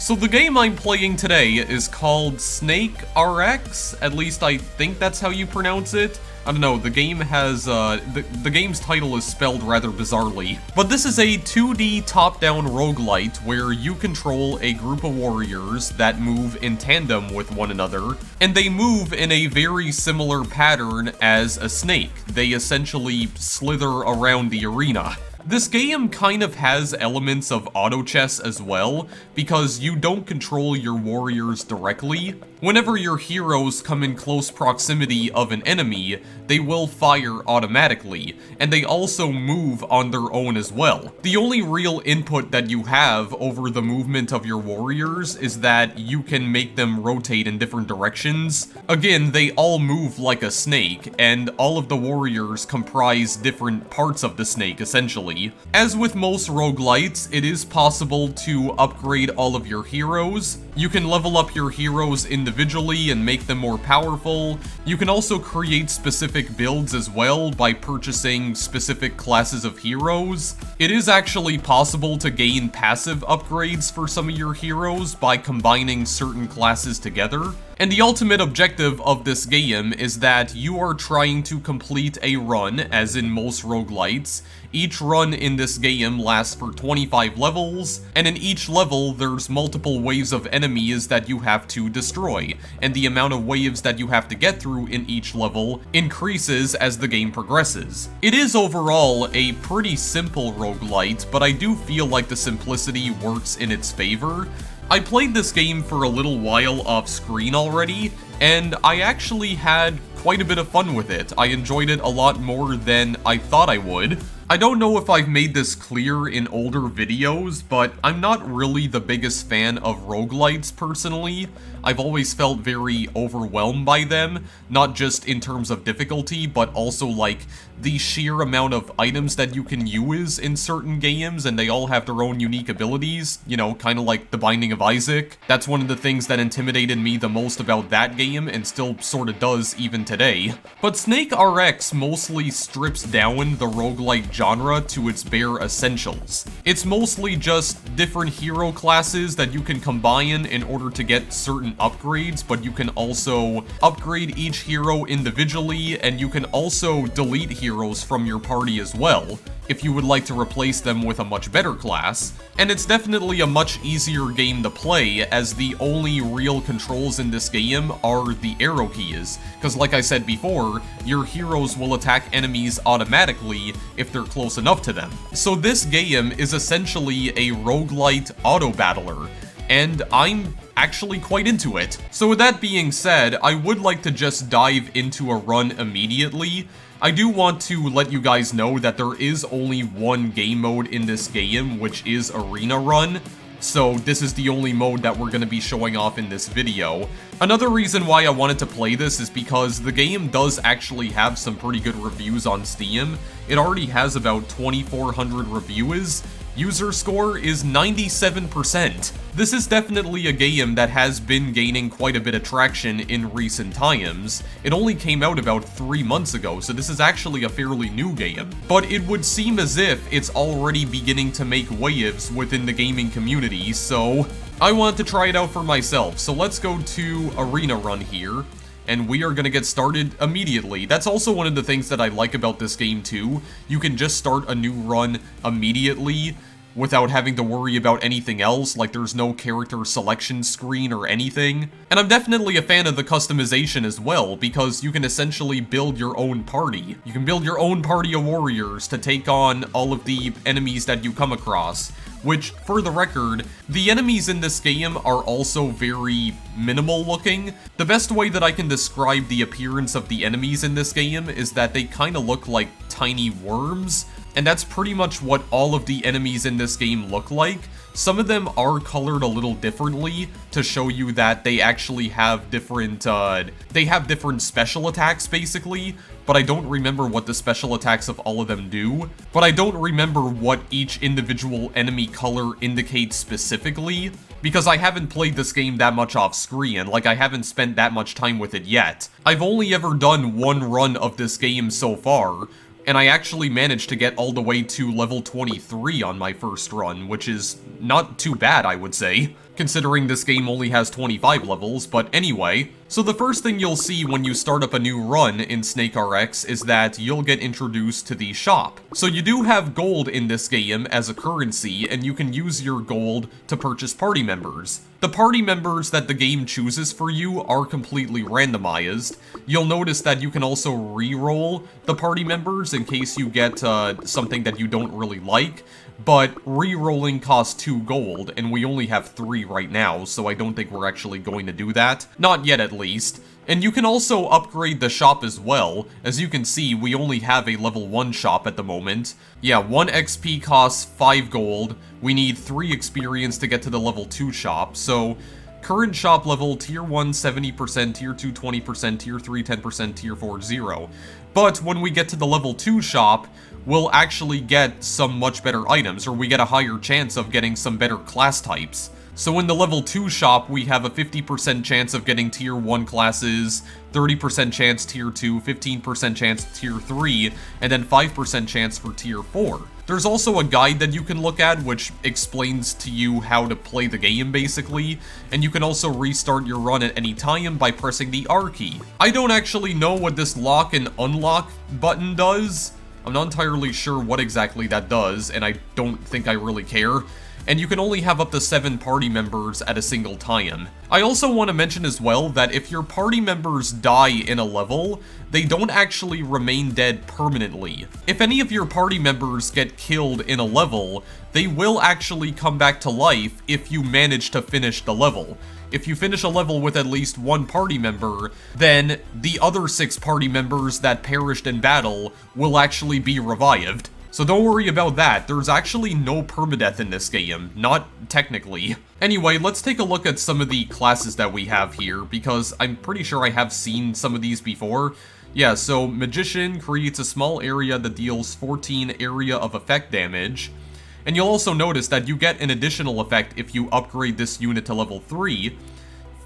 So the game I'm playing today is called SNKRX, at least I think that's how you pronounce it. I don't know, the game has, the game's title is spelled rather bizarrely. But this is a 2D top-down roguelite where you control a group of warriors that move in tandem with one another, and they move in a very similar pattern as a snake. They essentially slither around the arena. This game kind of has elements of auto chess as well, because you don't control your warriors directly. Whenever your heroes come in close proximity of an enemy, they will fire automatically, and they also move on their own as well. The only real input that you have over the movement of your warriors is that you can make them rotate in different directions. Again, they all move like a snake, and all of the warriors comprise different parts of the snake, essentially. As with most roguelites, it is possible to upgrade all of your heroes. You can level up your heroes individually and make them more powerful. You can also create specific builds as well by purchasing specific classes of heroes. It is actually possible to gain passive upgrades for some of your heroes by combining certain classes together. And the ultimate objective of this game is that you are trying to complete a run, as in most roguelites. Each run in this game lasts for 25 levels, and in each level there's multiple waves of enemies that you have to destroy, and the amount of waves that you have to get through in each level increases as the game progresses. It is overall a pretty simple roguelite, but I do feel like the simplicity works in its favor. I played this game for a little while off screen already, and I actually had quite a bit of fun with it. I enjoyed it a lot more than I thought I would. I don't know if I've made this clear in older videos, but I'm not really the biggest fan of roguelites personally. I've always felt very overwhelmed by them, not just in terms of difficulty, but also like the sheer amount of items that you can use in certain games, and they all have their own unique abilities, you know, kind of like The Binding of Isaac. That's one of the things that intimidated me the most about that game, and still sort of does even today. But SNKRX mostly strips down the roguelite genre to its bare essentials. It's mostly just different hero classes that you can combine in order to get certain upgrades, but you can also upgrade each hero individually, and you can also delete heroes from your party as well, if you would like to replace them with a much better class. And it's definitely a much easier game to play, as the only real controls in this game are the arrow keys, because like I said before, your heroes will attack enemies automatically if they're close enough to them. So this game is essentially a roguelite auto-battler, and I'm actually quite into it. So with that being said, I would like to just dive into a run immediately. I do want to let you guys know that there is only one game mode in this game, which is Arena Run. So this is the only mode that we're going to be showing off in this video. Another reason why I wanted to play this is because the game does actually have some pretty good reviews on Steam. It already has about 2,400 reviews. User score is 97%. This is definitely a game that has been gaining quite a bit of traction in recent times. It only came out about 3 months ago, so this is actually a fairly new game. But it would seem as if it's already beginning to make waves within the gaming community, so I wanted to try it out for myself. So let's go to Arena Run here, and we are going to get started immediately. That's also one of the things that I like about this game too. You can just start a new run immediately without having to worry about anything else, like there's no character selection screen or anything. And I'm definitely a fan of the customization as well, because you can essentially build your own party. You can build your own party of warriors to take on all of the enemies that you come across. Which, for the record, the enemies in this game are also very minimal looking. The best way that I can describe the appearance of the enemies in this game is that they kind of look like tiny worms, and that's pretty much what all of the enemies in this game look like. Some of them are colored a little differently to show you that they actually have different, special attacks, basically, but I don't remember what the special attacks of all of them do. But I don't remember what each individual enemy color indicates specifically, because I haven't played this game that much off screen, like I haven't spent that much time with it yet. I've only ever done one run of this game so far, and I actually managed to get all the way to level 23 on my first run, which is not too bad, I would say. considering this game only has 25 levels, but anyway. So the first thing you'll see when you start up a new run in SNKRX is that you'll get introduced to the shop. So you do have gold in this game as a currency, and you can use your gold to purchase party members. The party members that the game chooses for you are completely randomized. You'll notice that you can also re-roll the party members in case you get something that you don't really like, but re-rolling costs 2 gold, and we only have 3 right now, so I don't think we're actually going to do that. Not yet, at least. And you can also upgrade the shop as well. As you can see, we only have a level 1 shop at the moment. Yeah, 1 XP costs 5 gold. We need 3 experience to get to the level 2 shop, so current shop level, Tier 1 70%, Tier 2 20%, Tier 3 10%, Tier 4 0. But when we get to the level 2 shop, we'll actually get some much better items, or we get a higher chance of getting some better class types. So in the level 2 shop, we have a 50% chance of getting Tier 1 classes, 30% chance Tier 2, 15% chance Tier 3, and then 5% chance for Tier 4. There's also a guide that you can look at which explains to you how to play the game, basically, and you can also restart your run at any time by pressing the R key. I don't actually know what this lock and unlock button does. I'm not entirely sure what exactly that does, and I don't think I really care. And you can only have up to 7 party members at a single time. I also want to mention as well that if your party members die in a level, they don't actually remain dead permanently. If any of your party members get killed in a level, they will actually come back to life if you manage to finish the level. If you finish a level with at least 1 party member, then the other 6 party members that perished in battle will actually be revived. So don't worry about that, there's actually no permadeath in this game, not technically. Anyway, let's take a look at some of the classes that we have here, because I'm pretty sure I have seen some of these before. Yeah, so Magician creates a small area that deals 14 area of effect damage. And you'll also notice that you get an additional effect if you upgrade this unit to level 3,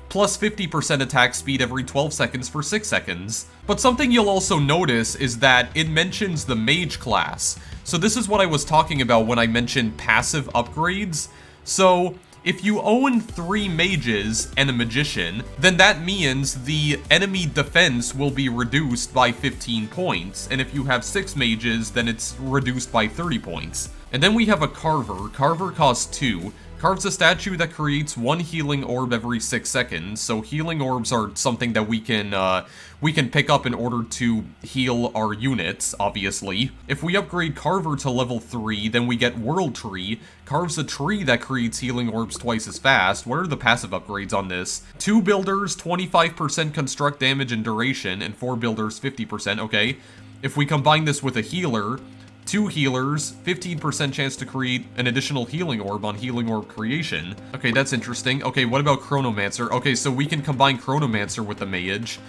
plus 50% attack speed every 12 seconds for 6 seconds. But something you'll also notice is that it mentions the Mage class. So this is what I was talking about when I mentioned passive upgrades. So if you own 3 mages and a magician, then that means the enemy defense will be reduced by 15 points, and if you have 6 mages, then it's reduced by 30 points. And then we have a Carver. Carver costs 2. Carves a statue that creates 1 healing orb every 6 seconds, so healing orbs are something that we can pick up in order to heal our units, obviously. If we upgrade Carver to level 3, then we get World Tree. Carves a tree that creates healing orbs twice as fast. What are the passive upgrades on this? 2 builders, 25% construct damage and duration, and 4 builders, 50%, okay. If we combine this with a healer, 2 healers, 15% chance to create an additional healing orb on healing orb creation. Okay, that's interesting. Okay, what about Chronomancer? Okay, so we can combine Chronomancer with the mage.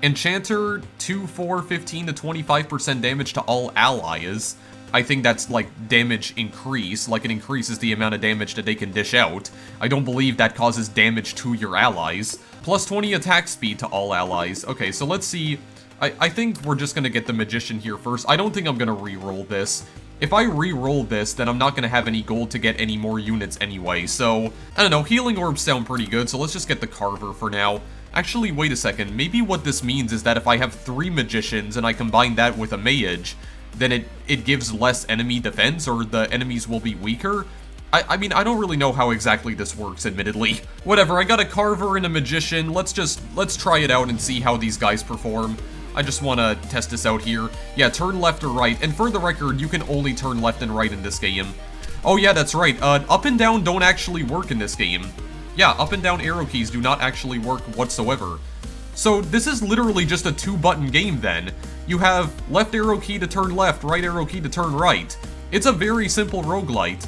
Enchanter, 2, 4, 15 to 25% damage to all allies. I think that's like damage increase, like it increases the amount of damage that they can dish out. I don't believe that causes damage to your allies. Plus 20 attack speed to all allies. Okay, so let's see. I think we're just gonna get the Magician here first. I don't think I'm gonna re-roll this. If I re-roll this, then I'm not gonna have any gold to get any more units anyway, so I don't know, healing orbs sound pretty good, so let's just get the Carver for now. Actually, wait a second, maybe what this means is that if I have 3 Magicians and I combine that with a Mage, then it gives less enemy defense, or the enemies will be weaker? I mean, I don't really know how exactly this works, admittedly. Whatever, I got a Carver and a Magician, let's try it out and see how these guys perform. I just want to test this out here. Yeah, turn left or right, and for the record, you can only turn left and right in this game. Oh yeah, that's right, up and down don't actually work in this game. Yeah, up and down arrow keys do not actually work whatsoever. So this is literally just a 2-button game then. You have left arrow key to turn left, right arrow key to turn right. It's a very simple roguelite.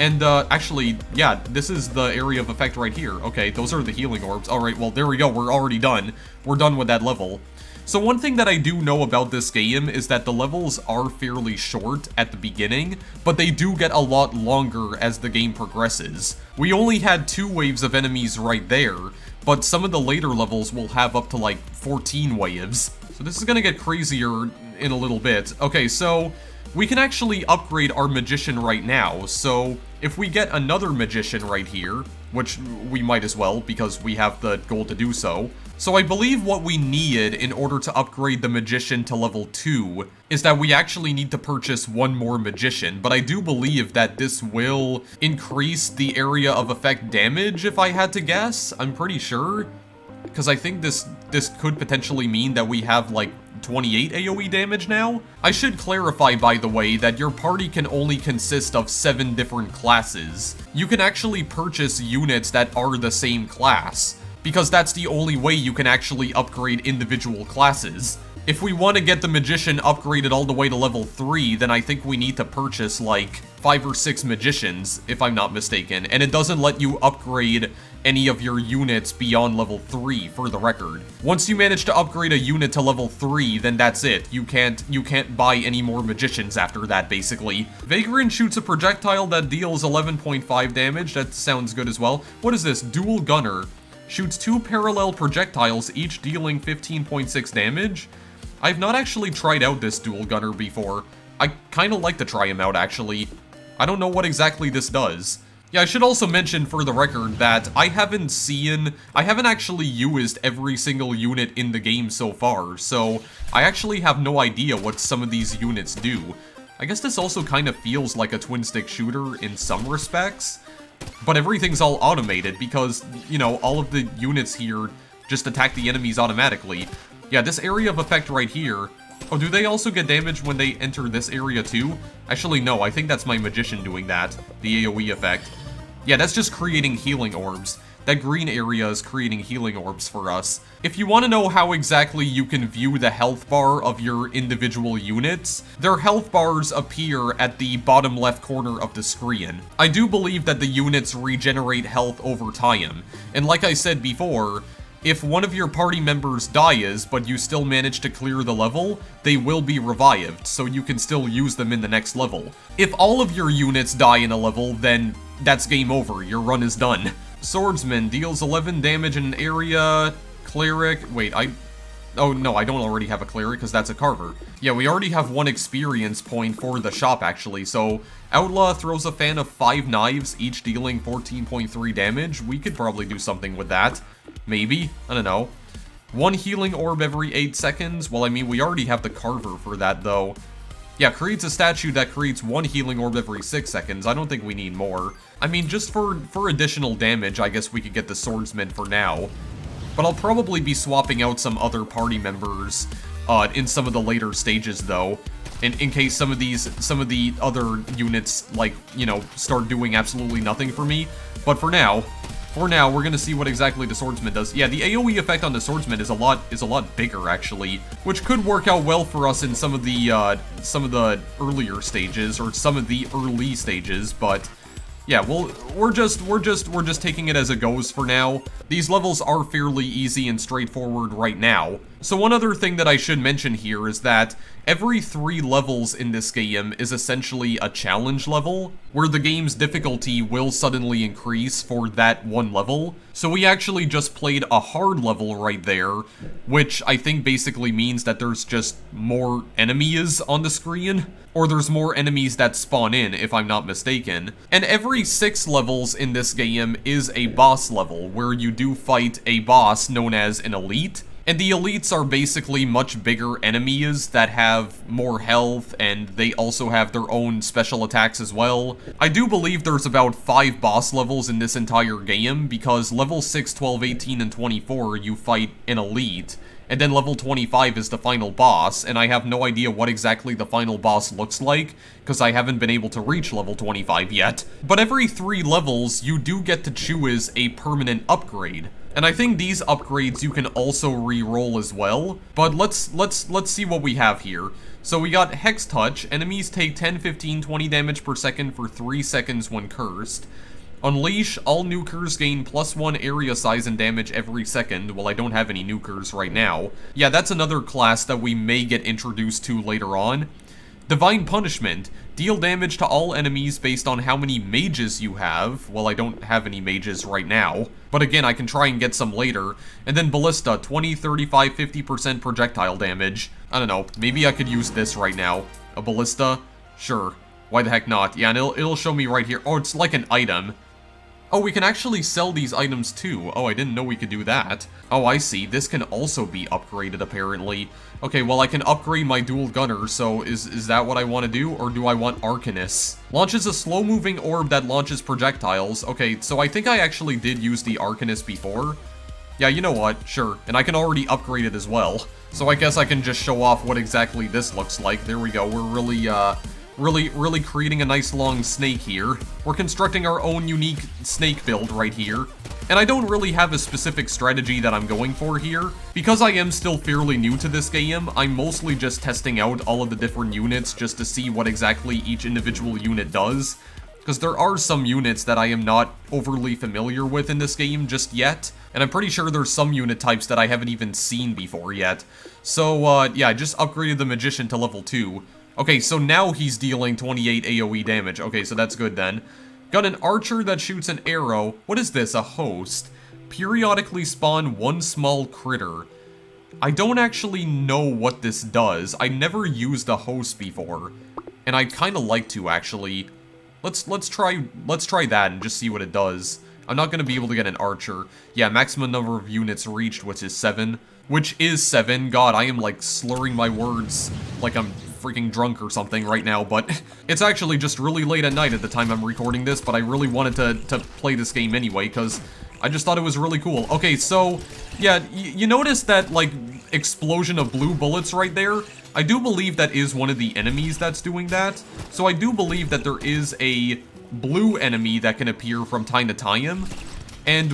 And, actually, yeah, this is the area of effect right here. Okay, those are the healing orbs. Alright, well, there we go, we're already done. We're done with that level. So one thing that I do know about this game is that the levels are fairly short at the beginning, but they do get a lot longer as the game progresses. We only had 2 waves of enemies right there, but some of the later levels will have up to like 14 waves. So this is gonna get crazier in a little bit. Okay, so we can actually upgrade our Magician right now. So if we get another Magician right here, which we might as well because we have the gold to do so. So I believe what we need in order to upgrade the Magician to level 2 is that we actually need to purchase one more Magician, but I do believe that this will increase the area of effect damage if I had to guess. I'm pretty sure, because I think this could potentially mean that we have like 28 AoE damage now? I should clarify, by the way, that your party can only consist of 7 different classes. You can actually purchase units that are the same class, because that's the only way you can actually upgrade individual classes. If we want to get the Magician upgraded all the way to level 3, then I think we need to purchase like 5 or 6 Magicians, if I'm not mistaken, and it doesn't let you upgrade any of your units beyond level 3, for the record. Once you manage to upgrade a unit to level 3, then that's it. You can't buy any more Magicians after that, basically. Vagrant shoots a projectile that deals 11.5 damage. That sounds good as well. What is this? Dual Gunner. Shoots 2 parallel projectiles, each dealing 15.6 damage. I've not actually tried out this Dual Gunner before. I kinda like to try him out, actually. I don't know what exactly this does. Yeah, I should also mention for the record that I haven't actually used every single unit in the game so far, so I actually have no idea what some of these units do. I guess this also kind of feels like a twin-stick shooter in some respects, but everything's all automated because, you know, all of the units here just attack the enemies automatically. Yeah, this area of effect right here. Oh, do they also get damage when they enter this area too? Actually, no, I think that's my Magician doing that. The AoE effect. Yeah, that's just creating healing orbs. That green area is creating healing orbs for us. If you want to know how exactly you can view the health bar of your individual units, their health bars appear at the bottom left corner of the screen. I do believe that the units regenerate health over time, and like I said before, if one of your party members dies, but you still manage to clear the level, they will be revived, so you can still use them in the next level. If all of your units die in a level, then that's game over, your run is done. Swordsman deals 11 damage in an area. Cleric, wait, oh no, I don't already have a Cleric, because that's a Carver. Yeah, we already have 1 experience point for the shop, actually, so Outlaw throws a fan of 5 knives, each dealing 14.3 damage. We could probably do something with that. Maybe, I don't know. 1 healing orb every 8 seconds. Well, I mean, we already have the Carver for that, though. Yeah, creates a statue that creates 1 healing orb every 6 seconds. I don't think we need more. I mean, just for additional damage, I guess we could get the Swordsman for now. But I'll probably be swapping out some other party members in some of the later stages, though. In case some of the other units, like, you know, start doing absolutely nothing for me. But for now, we're gonna see what exactly the Swordsman does. Yeah, the AoE effect on the Swordsman is a lot bigger, actually, which could work out well for us in some of the earlier stages, or some of the early stages, but yeah, we're just taking it as it goes for now. These levels are fairly easy and straightforward right now. So one other thing that I should mention here is that every 3 levels in this game is essentially a challenge level, where the game's difficulty will suddenly increase for that 1 level. So we actually just played a hard level right there, which I think basically means that there's just more enemies on the screen, or there's more enemies that spawn in, if I'm not mistaken. And every 6 levels in this game is a boss level, where you do fight a boss known as an elite. And the elites are basically much bigger enemies that have more health, and they also have their own special attacks as well. I do believe there's about 5 boss levels in this entire game, because level 6, 12, 18, and 24 you fight an elite, and then level 25 is the final boss, and I have no idea what exactly the final boss looks like, because I haven't been able to reach level 25 yet. But every 3 levels, you do get to choose a permanent upgrade. And I think these upgrades you can also re-roll as well, but let's see what we have here. So we got Hex Touch. Enemies take 10, 15, 20 damage per second for 3 seconds when cursed. Unleash. All nukers gain +1 area size and damage every second. Well, I don't have any nukers right now. Yeah, that's another class that we may get introduced to later on. Divine Punishment. Deal damage to all enemies based on how many mages you have. Well, I don't have any mages right now, but again, I can try and get some later. And then Ballista, 20, 35, 50% projectile damage. I don't know, maybe I could use this right now. A Ballista. Sure. Why the heck not? Yeah, and it'll show me right here. Oh, it's like an item. Oh, we can actually sell these items too. Oh, I didn't know we could do that. Oh, I see. This can also be upgraded, apparently. Okay, well, I can upgrade my dual gunner, so is that what I want to do? Or do I want Arcanist? Launches a slow-moving orb that launches projectiles. Okay, so I think I actually did use the Arcanist before. Yeah, you know what? Sure. And I can already upgrade it as well. So I guess I can just show off what exactly this looks like. There we go. We're really creating a nice long snake here. We're constructing our own unique snake build right here. And I don't really have a specific strategy that I'm going for here. Because I am still fairly new to this game, I'm mostly just testing out all of the different units just to see what exactly each individual unit does. Because there are some units that I am not overly familiar with in this game just yet. And I'm pretty sure there's some unit types that I haven't even seen before yet. So, yeah, I just upgraded the Magician to level 2. Okay, so now he's dealing 28 AoE damage. Okay, so that's good then. Got an archer that shoots an arrow. What is this? A host. Periodically spawn one small critter. I don't actually know what this does. I never used a host before. And I'd kind of like to, actually. Let's try that and just see what it does. I'm not going to be able to get an archer. Yeah, maximum number of units reached, which is 7. Which is 7. God, I am, like, slurring my words like I'm freaking drunk or something right now, but it's actually just really late at night at the time I'm recording this, but I really wanted to play this game anyway, because I just thought it was really cool. Okay, so, yeah, you notice that, like, explosion of blue bullets right there? I do believe that is one of the enemies that's doing that, so I do believe that there is a blue enemy that can appear from time to time, and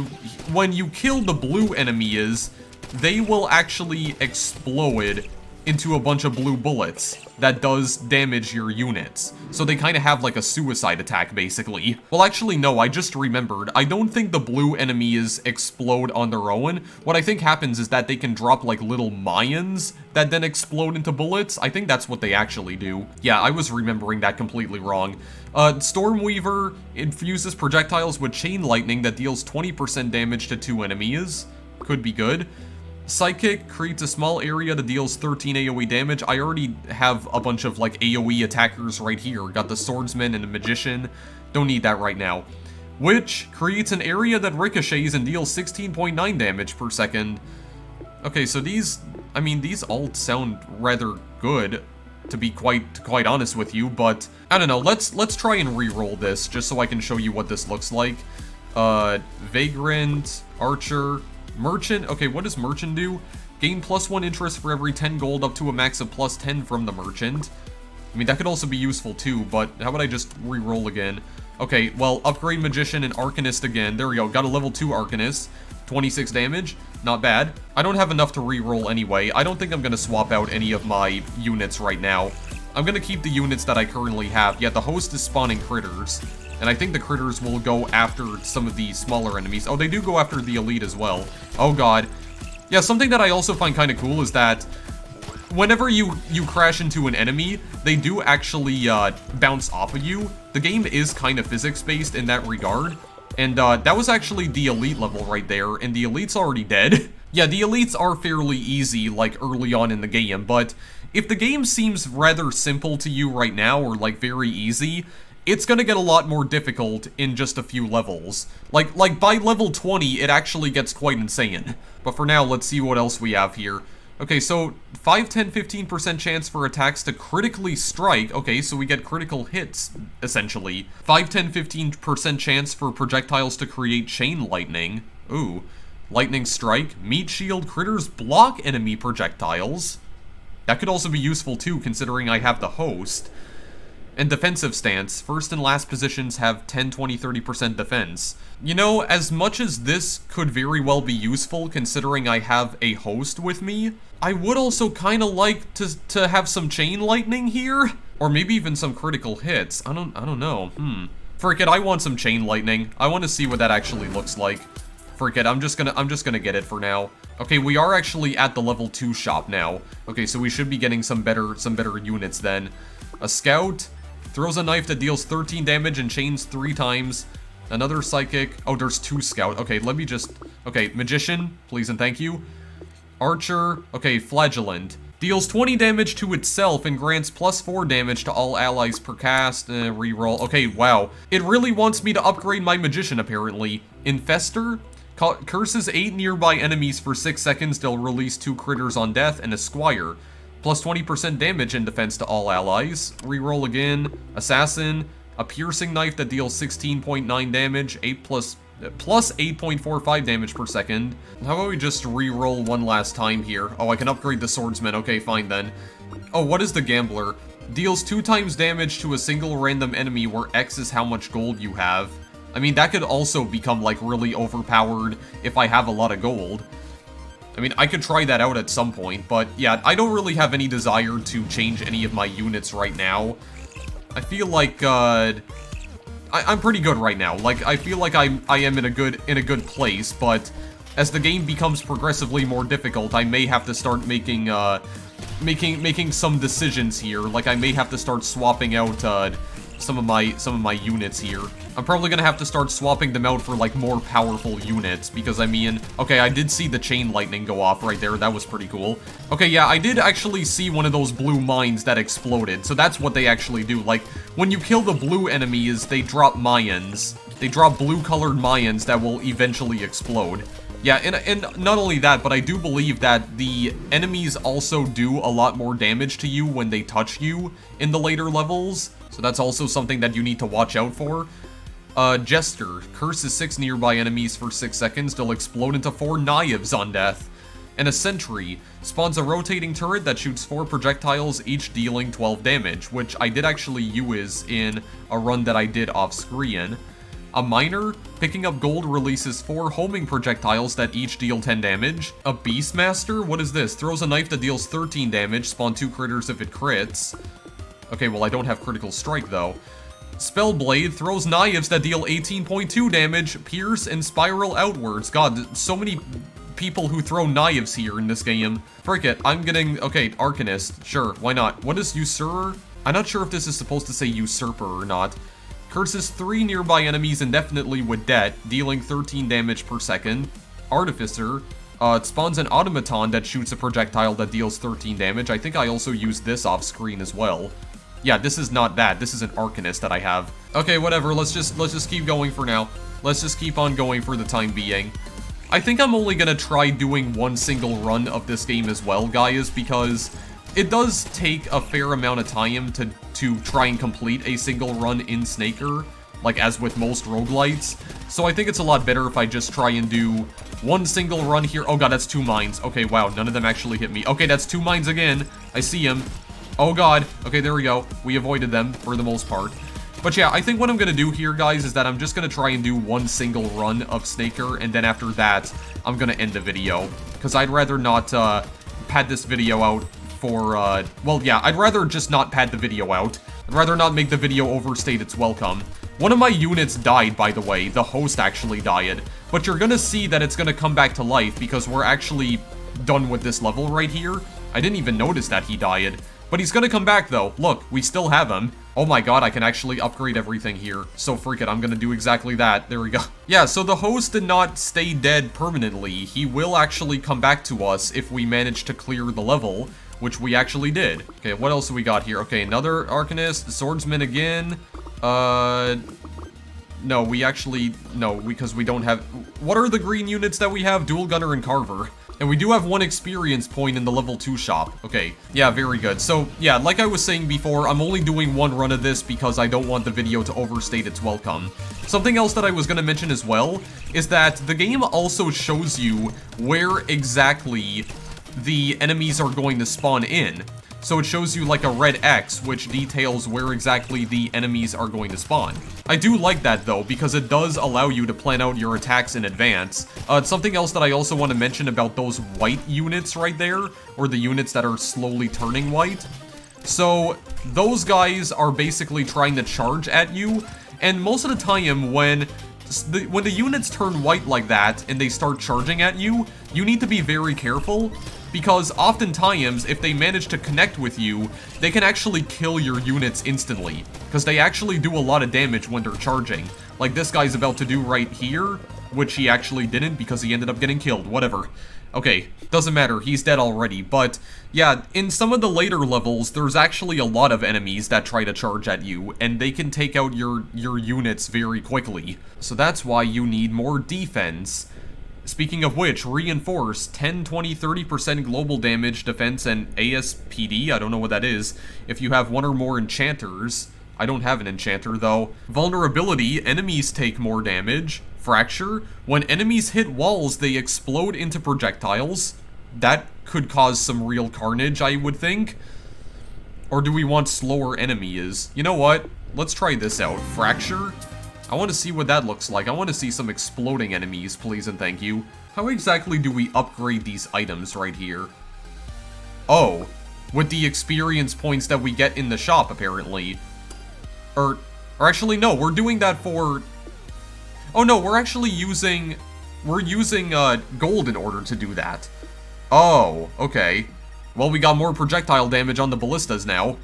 when you kill the blue enemies, they will actually explode into a bunch of blue bullets that does damage your units. So they kind of have like a suicide attack, basically. Well, actually, no, I just remembered. I don't think the blue enemies explode on their own. What I think happens is that they can drop like little mines that then explode into bullets. I think that's what they actually do. Yeah, I was remembering that completely wrong. Stormweaver infuses projectiles with chain lightning that deals 20% damage to 2 enemies. Could be good. Psychic creates a small area that deals 13 AoE damage. I already have a bunch of, like, AoE attackers right here. Got the Swordsman and the Magician. Don't need that right now. Witch creates an area that ricochets and deals 16.9 damage per second. Okay, so these all sound rather good, to be quite honest with you, but I don't know. Let's try and re-roll this, just so I can show you what this looks like. Vagrant, Archer... Merchant, okay, what does Merchant do? Gain +1 interest for every 10 gold up to a max of +10 from the Merchant. I mean, that could also be useful too, but how about I just re-roll again? Okay, well, upgrade Magician and Arcanist again. There we go, got a level 2 Arcanist. 26 damage, not bad. I don't have enough to re-roll anyway. I don't think I'm gonna swap out any of my units right now. I'm gonna keep the units that I currently have. Yeah, the host is spawning critters. And I think the critters will go after some of the smaller enemies. Oh, they do go after the elite as well. Oh god. Yeah, something that I also find kind of cool is that whenever you crash into an enemy, they do actually bounce off of you. The game is kind of physics-based in that regard. And that was actually the elite level right there, and the elite's already dead. Yeah, the elites are fairly easy, like, early on in the game, but if the game seems rather simple to you right now, or, like, very easy, it's gonna get a lot more difficult in just a few levels. Like by level 20, it actually gets quite insane. But for now, let's see what else we have here. Okay, so 5, 10, 15% chance for attacks to critically strike. Okay, so we get critical hits, essentially. 5, 10, 15% chance for projectiles to create chain lightning. Ooh. Lightning strike. Meat shield critters block enemy projectiles. That could also be useful too, considering I have the host. And defensive stance. First and last positions have 10, 20, 30% defense. You know, as much as this could very well be useful, considering I have a host with me, I would also kind of like to have some chain lightning here, or maybe even some critical hits. I don't know. Frick it, I want some chain lightning. I want to see what that actually looks like. Frick it, I'm just gonna get it for now. Okay, we are actually at the level 2 shop now. Okay, so we should be getting some better units then. A scout. Throws a knife that deals 13 damage and chains 3 times. Another psychic. Oh, there's 2 scout. Okay, let me just... Okay, Magician, please and thank you. Archer. Okay, Flagellant. Deals 20 damage to itself and grants +4 damage to all allies per cast. Reroll. Okay, wow. It really wants me to upgrade my Magician, apparently. Infester? Curses 8 nearby enemies for 6 seconds. They'll release 2 critters on death, and Esquire. Plus 20% damage and defense to all allies. Reroll again. Assassin. A piercing knife that deals 16.9 damage. Plus 8.45 damage per second. How about we just re-roll one last time here? Oh, I can upgrade the swordsman. Okay, fine then. Oh, what is the gambler? Deals 2 times damage to a single random enemy where X is how much gold you have. I mean, that could also become, like, really overpowered if I have a lot of gold. I mean, I could try that out at some point, but yeah, I don't really have any desire to change any of my units right now. I feel like, I'm pretty good right now. Like, I feel like I am in a good place, but as the game becomes progressively more difficult, I may have to start making some decisions here. Like, I may have to start swapping out some of my units here. I'm probably gonna have to start swapping them out for, like, more powerful units, because, I mean, okay, I did see the chain lightning go off right there. That was pretty cool. Okay, yeah, I did actually see one of those blue mines that exploded, so that's what they actually do. Like, when you kill the blue enemies, they drop Mayans. They drop blue-colored Mayans that will eventually explode. Yeah, and not only that, but I do believe that the enemies also do a lot more damage to you when they touch you in the later levels, so that's also something that you need to watch out for. Jester. Curses 6 nearby enemies for 6 seconds. They'll explode into 4 knives on death. And a Sentry. Spawns a rotating turret that shoots 4 projectiles, each dealing 12 damage, which I did actually use in a run that I did off-screen. A Miner. Picking up gold releases 4 homing projectiles that each deal 10 damage. A Beastmaster. What is this? Throws a knife that deals 13 damage. Spawn 2 critters if it crits. Okay, well, I don't have critical strike, though. Spellblade throws knives that deal 18.2 damage, pierce, and spiral outwards. God, so many people who throw knives here in this game. Frick it, I'm getting... Okay, Arcanist. Sure, why not? What is Usurer? I'm not sure if this is supposed to say Usurper or not. Curses 3 nearby enemies indefinitely with debt, dealing 13 damage per second. Artificer. It spawns an automaton that shoots a projectile that deals 13 damage. I think I also used this off screen as well. Yeah, this is not that. This is an Arcanist that I have. Okay, whatever. Let's just keep going for now. Let's just keep on going for the time being. I think I'm only gonna try doing one single run of this game as well, guys, because it does take a fair amount of time to try and complete a single run in Snaker, like as with most roguelites. So I think it's a lot better if I just try and do one single run here. Oh god, that's 2 mines. Okay, wow, none of them actually hit me. Okay, that's 2 mines again. I see him. Oh god. Okay, there we go. We avoided them for the most part. But yeah, I think what I'm gonna do here, guys, is that I'm just gonna try and do one single run of Snaker, and then after that, I'm gonna end the video. Because I'd rather not pad this video out for, well, yeah, I'd rather just not pad the video out. I'd rather not make the video overstate its welcome. One of my units died, by the way. The host actually died. But you're gonna see that it's gonna come back to life, because we're actually done with this level right here. I didn't even notice that he died. But he's gonna come back, though. Look, we still have him. Oh my god, I can actually upgrade everything here. So freak it, I'm gonna do exactly that. There we go. Yeah, so the host did not stay dead permanently. He will actually come back to us if we manage to clear the level, which we actually did. Okay, what else do we got here? Okay, another Arcanist, Swordsman again. No, we actually... No, because we don't have... What are the green units that we have? Dual Gunner and Carver. And we do have 1 experience point in the level 2 shop. Okay, yeah, very good. So, yeah, like I was saying before, I'm only doing 1 run of this because I don't want the video to overstate its welcome. Something else that I was gonna mention as well is that the game also shows you where exactly the enemies are going to spawn in. So it shows you like a red X, which details where exactly the enemies are going to spawn. I do like that though, because it does allow you to plan out your attacks in advance. Something else that I also want to mention about those white units right there, or the units that are slowly turning white. So those guys are basically trying to charge at you, and most of the time when the units turn white like that and they start charging at you, you need to be very careful. Because oftentimes, if they manage to connect with you, they can actually kill your units instantly. Because they actually do a lot of damage when they're charging. Like this guy's about to do right here. which he actually didn't because he ended up getting killed, whatever. Okay, doesn't matter, he's dead already, but yeah, in some of the later levels, there's actually a lot of enemies that try to charge at you, and they can take out your units very quickly. So that's why you need more defense. Speaking of which, reinforce 10, 20, 30% global damage, defense, and ASPD, I don't know what that is, if you have one or more enchanters. I don't have an enchanter, though. Vulnerability, enemies take more damage. Fracture, when enemies hit walls, they explode into projectiles. That could cause some real carnage, I would think. Or do we want slower enemies? You know what? Let's try this out. Fracture? I want to see what that looks like. I want to see some exploding enemies, please and thank you. How exactly do we upgrade these items right here? Oh, with the experience points that we get in the shop, apparently. Or actually, no, we're doing that for... Oh no, we're actually using... We're using, gold in order to do that. Oh, okay. Well, we got more projectile damage on the ballistas now.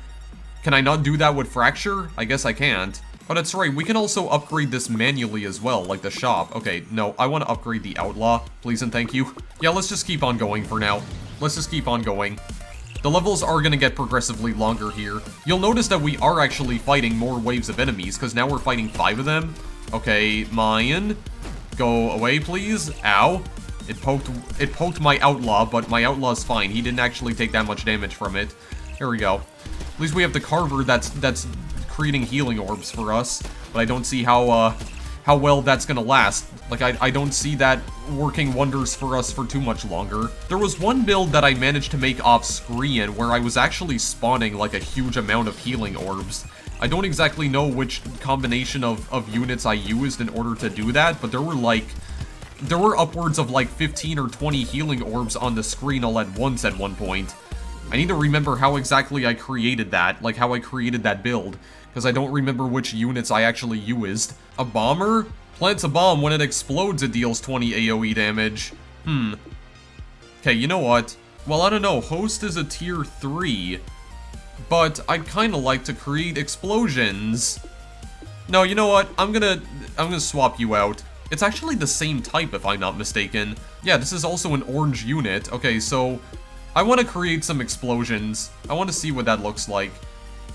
Can I not do that with Fracture? I guess I can't. Oh, that's right, we can also upgrade this manually as well, like the shop. Okay, no, I want to upgrade the Outlaw, please and thank you. Yeah, let's just keep on going for now. Let's just keep on going. The levels are gonna get progressively longer here. You'll notice that we are actually fighting more waves of enemies, because now we're fighting 5 of them. Okay, Mayan. Go away, please. Ow. It poked my Outlaw, but my Outlaw's fine. He didn't actually take that much damage from it. Here we go. At least we have the Carver that's creating healing orbs for us, but I don't see how well that's gonna last. Like, I don't see that working wonders for us for too much longer. There was one build that I managed to make off-screen where I was actually spawning, like, a huge amount of healing orbs. I don't exactly know which combination of units I used in order to do that, but there were upwards of, like, 15 or 20 healing orbs on the screen all at once at one point. I need to remember how exactly I created that, like, how I created that build, because I don't remember which units I actually used. A bomber? Plants a bomb. When it explodes, it deals 20 AoE damage. Okay, you know what? Well, I don't know. Host is a tier 3, but I'd kind of like to create explosions. No, you know what? I'm gonna swap you out. It's actually the same type, if I'm not mistaken. Yeah, this is also an orange unit. Okay, so I want to create some explosions. I want to see what that looks like.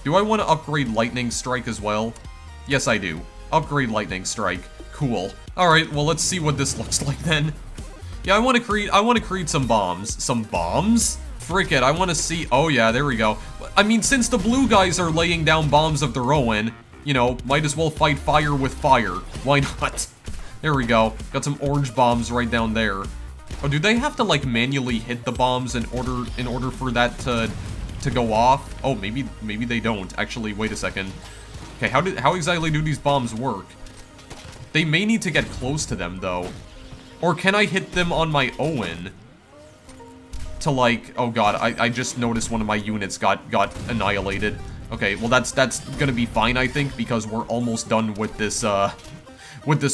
Do I want to upgrade Lightning Strike as well? Yes, I do. Upgrade Lightning Strike. Cool. Alright, well, let's see what this looks like then. Yeah, I want to create some bombs. Some bombs? Frick it, I want to see... Oh, yeah, there we go. I mean, since the blue guys are laying down bombs of their own, you know, might as well fight fire with fire. Why not? There we go. Got some orange bombs right down there. Oh, do they have to, like, manually hit the bombs in order for that to go off? Oh, maybe they don't. Actually, wait a second. Okay, how exactly do these bombs work? They may need to get close to them, though. Or can I hit them on my own? To, like... Oh, God, I just noticed one of my units got annihilated. Okay, well, that's gonna be fine, I think, because we're almost done with this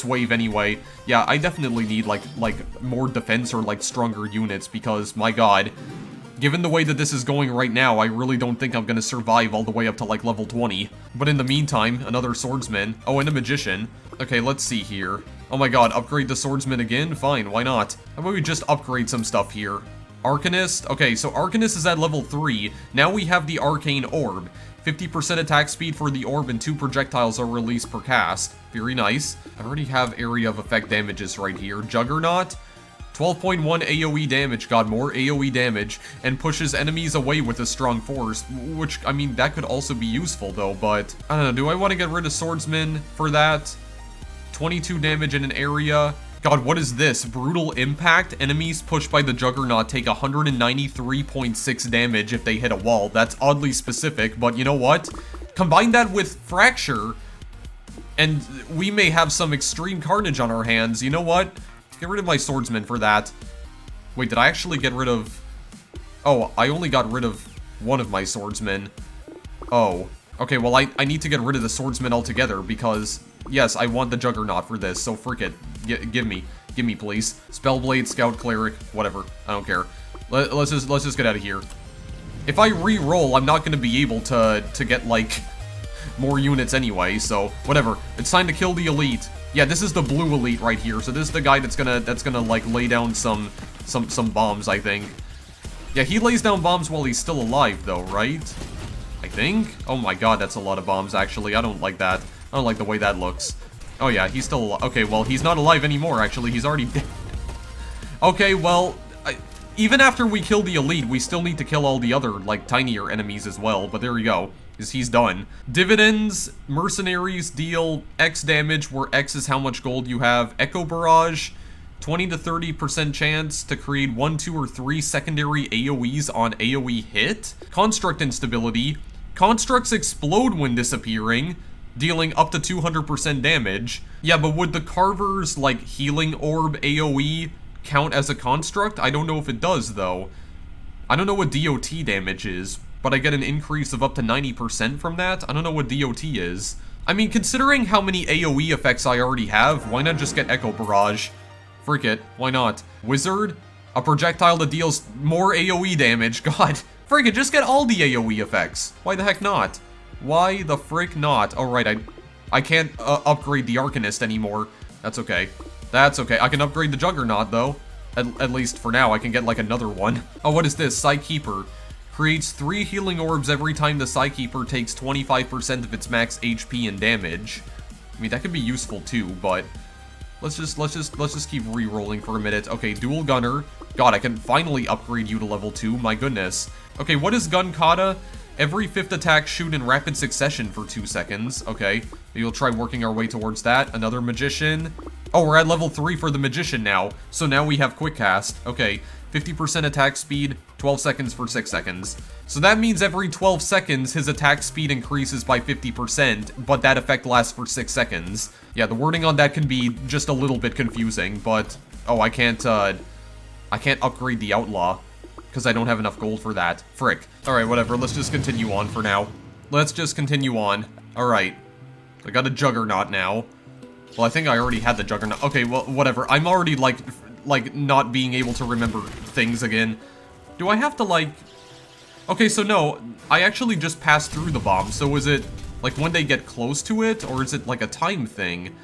wave anyway. Yeah, I definitely need, like more defense or, like, stronger units, because, my god, given the way that this is going right now, I really don't think I'm gonna survive all the way up to, like, level 20. But in the meantime, another swordsman. Oh, and a magician. Okay, let's see here. Oh my god, upgrade the swordsman again? Fine, why not? How about we just upgrade some stuff here? Arcanist? Okay, so Arcanist is at level 3. Now we have the Arcane Orb. 50% attack speed for the orb and 2 projectiles are released per cast. Very nice. I already have area of effect damages right here. Juggernaut? 12.1 AoE damage, got more AoE damage, and pushes enemies away with a strong force, which, I mean, that could also be useful though, but I don't know, do I want to get rid of Swordsman for that? 22 damage in an area. God, what is this? Brutal Impact? Enemies pushed by the Juggernaut take 193.6 damage if they hit a wall. That's oddly specific, but you know what? Combine that with Fracture, and we may have some extreme carnage on our hands. You know what? Get rid of my Swordsman for that. Wait, did I actually get rid of... Oh, I only got rid of one of my Swordsmen. Oh. Okay, well, I need to get rid of the Swordsman altogether, because... Yes, I want the Juggernaut for this, so frick it. Give me, please. Spellblade, Scout, Cleric, whatever. I don't care. Let's just get out of here. If I re-roll, I'm not gonna be able to get, like, more units anyway, so whatever. It's time to kill the elite. Yeah, this is the blue elite right here. So this is the guy that's gonna like lay down some bombs, I think. Yeah, he lays down bombs while he's still alive though, right? I think? Oh my god, that's a lot of bombs actually. I don't like that. I don't like the way that looks. Oh yeah, he's still alive. Okay, well, he's not alive anymore actually. He's already dead. Okay, well, even after we kill the elite, we still need to kill all the other, like, tinier enemies as well, but there we go. He's done. Dividends, mercenaries deal X damage, where X is how much gold you have. Echo Barrage, 20 to 30% chance to create 1, 2, or 3 secondary AoEs on AoE hit. Construct instability. Constructs explode when disappearing, dealing up to 200% damage. Yeah, but would the Carver's, like, healing orb AoE count as a construct? I don't know if it does, though. I don't know what DOT damage is, but I get an increase of up to 90% from that? I don't know what DOT is. I mean, considering how many AoE effects I already have, why not just get Echo Barrage? Frick it, why not? Wizard? A projectile that deals more AoE damage. God, frick it, just get all the AoE effects. Why the heck not? Why the frick not? Oh, right, I can't upgrade the Arcanist anymore. That's okay. That's okay. I can upgrade the Juggernaut, though. At least for now, I can get, like, another one. Oh, what is this? Psykeeper. Creates 3 healing orbs every time the Psykeeper takes 25% of its max HP and damage. I mean, that could be useful, too, but... Let's just keep re-rolling for a minute. Okay, Dual Gunner. God, I can finally upgrade you to level 2. My goodness. Okay, what is Gun Kata? Every 5th attack shoot in rapid succession for 2 seconds. Okay, maybe we'll try working our way towards that. Another Magician. Oh, we're at level 3 for the Magician now. So now we have Quick Cast. Okay, 50% attack speed, 12 seconds for 6 seconds. So that means every 12 seconds, his attack speed increases by 50%, but that effect lasts for 6 seconds. Yeah, the wording on that can be just a little bit confusing, but... Oh, I can't upgrade the Outlaw, because I don't have enough gold for that. Frick. Alright, whatever, let's just continue on for now. Let's just continue on. Alright. I got a Juggernaut now. Well, I think I already had the Juggernaut. Okay, well, whatever. I'm already, like, not being able to remember things again. Do I have to, like... Okay, so no, I actually just passed through the bomb, so is it, like, when they get close to it, or is it, like, a time thing?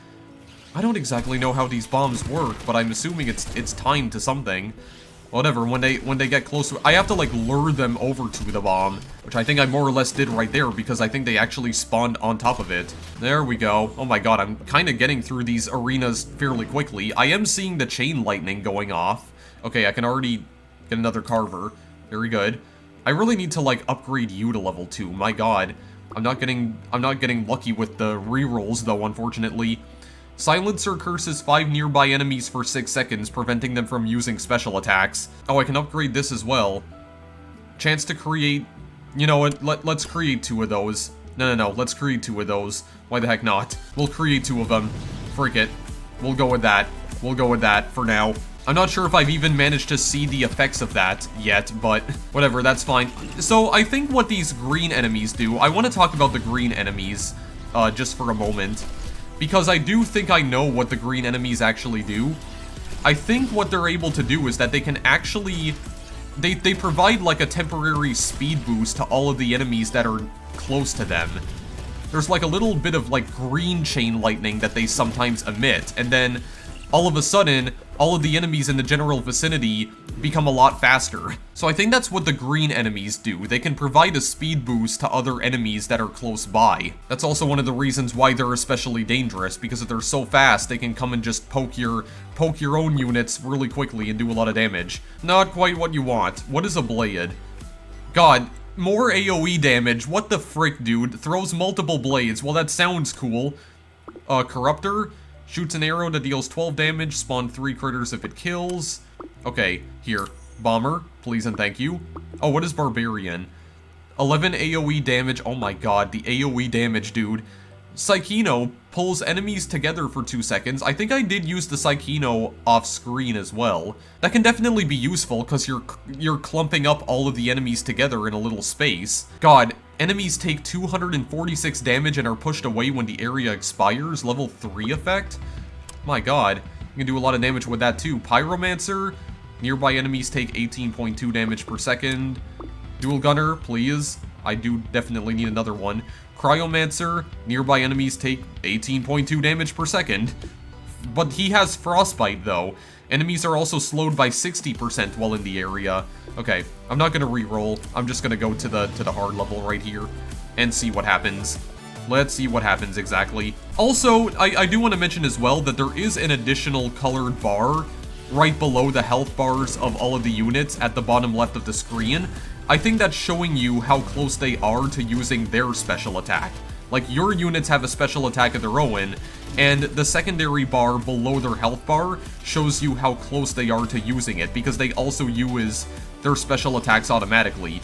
I don't exactly know how these bombs work, but I'm assuming it's timed to something. Whatever, when they get close to it, I have to, like, lure them over to the bomb, which I think I more or less did right there, because I think they actually spawned on top of it. There we go. Oh my god, I'm kind of getting through these arenas fairly quickly. I am seeing the chain lightning going off. Okay, I can already get another Carver. Very good. I really need to, like, upgrade you to level 2. My god. I'm not getting lucky with the rerolls, though, unfortunately. Silencer curses 5 nearby enemies for 6 seconds, preventing them from using special attacks. Oh, I can upgrade this as well. Chance to create... You know what? Let's create 2 of those. No. Let's create 2 of those. Why the heck not? We'll create 2 of them. Frick it. We'll go with that. We'll go with that for now. I'm not sure if I've even managed to see the effects of that yet, but whatever, that's fine. So I think what these green enemies do... I want to talk about the green enemies just for a moment. Because I do think I know what the green enemies actually do. I think what they're able to do is that they can actually... They provide, like, a temporary speed boost to all of the enemies that are close to them. There's, like, a little bit of, like, green chain lightning that they sometimes emit, and then, all of a sudden, all of the enemies in the general vicinity become a lot faster. So I think that's what the green enemies do. They can provide a speed boost to other enemies that are close by. That's also one of the reasons why they're especially dangerous, because if they're so fast, they can come and just poke your own units really quickly and do a lot of damage. Not quite what you want. What is a blade? God, more AoE damage. What the frick, dude? Throws multiple blades. Well, that sounds cool. Corruptor? Shoots an arrow that deals 12 damage, spawn 3 critters if it kills. Okay, here. Bomber, please and thank you. Oh, what is Barbarian? 11 AoE damage. Oh my god, the AoE damage, dude. Psychino pulls enemies together for 2 seconds. I think I did use the Psychino off screen as well. That can definitely be useful because you're clumping up all of the enemies together in a little space. God, enemies take 246 damage and are pushed away when the area expires. Level 3 effect? My god. You can do a lot of damage with that too. Pyromancer. Nearby enemies take 18.2 damage per second. Dual Gunner, please. I do definitely need another one. Cryomancer. Nearby enemies take 18.2 damage per second. But he has frostbite, though. Enemies are also slowed by 60% while in the area. Okay, I'm not gonna re-roll. I'm just gonna go to the hard level right here and see what happens. Let's see what happens exactly. Also, I do want to mention as well that there is an additional colored bar right below the health bars of all of the units at the bottom left of the screen. I think that's showing you how close they are to using their special attack. Like, your units have a special attack of their own, and the secondary bar below their health bar shows you how close they are to using it, because they also use their special attacks automatically.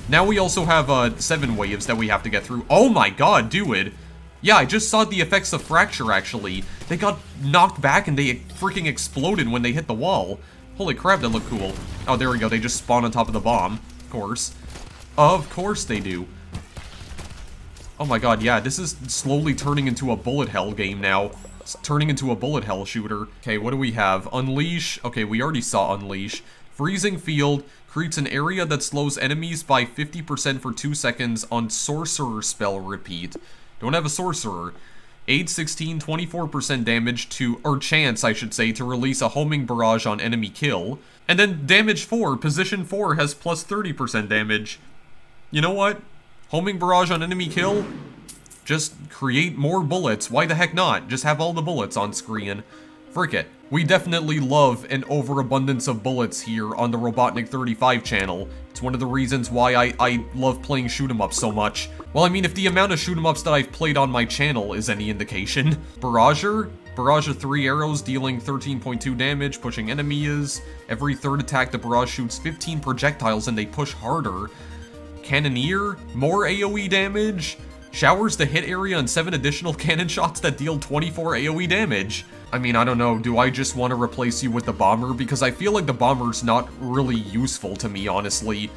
Now we also have 7 waves that we have to get through. Oh my god, dude! Yeah, I just saw the effects of Fracture, actually. They got knocked back and they freaking exploded when they hit the wall. Holy crap, that looked cool. Oh, there we go, they just spawn on top of the bomb. Of course. Of course they do. Oh my god, yeah, this is slowly turning into a bullet hell game now. It's turning into a bullet hell shooter. Okay, what do we have? Unleash. Okay, we already saw Unleash. Freezing Field creates an area that slows enemies by 50% for 2 seconds on Sorcerer spell repeat. Don't have a Sorcerer. Aid 16, 24% damage to, or chance, I should say, to release a homing barrage on enemy kill. And then damage 4, position 4 has plus 30% damage. You know what? Homing barrage on enemy kill? Just create more bullets. Why the heck not? Just have all the bullets on screen. Frick it. We definitely love an overabundance of bullets here on the Robotnik 35 channel. It's one of the reasons why I love playing shoot-em-ups so much. Well, I mean, if the amount of shoot-em-ups that I've played on my channel is any indication. Barrager? Barrage of 3 arrows, dealing 13.2 damage, pushing enemies. Every third attack, the barrage shoots 15 projectiles and they push harder. Cannoneer? More AoE damage? Showers the hit area on 7 additional cannon shots that deal 24 AoE damage. I mean, I don't know, do I just want to replace you with the bomber? Because I feel like the bomber's not really useful to me, honestly.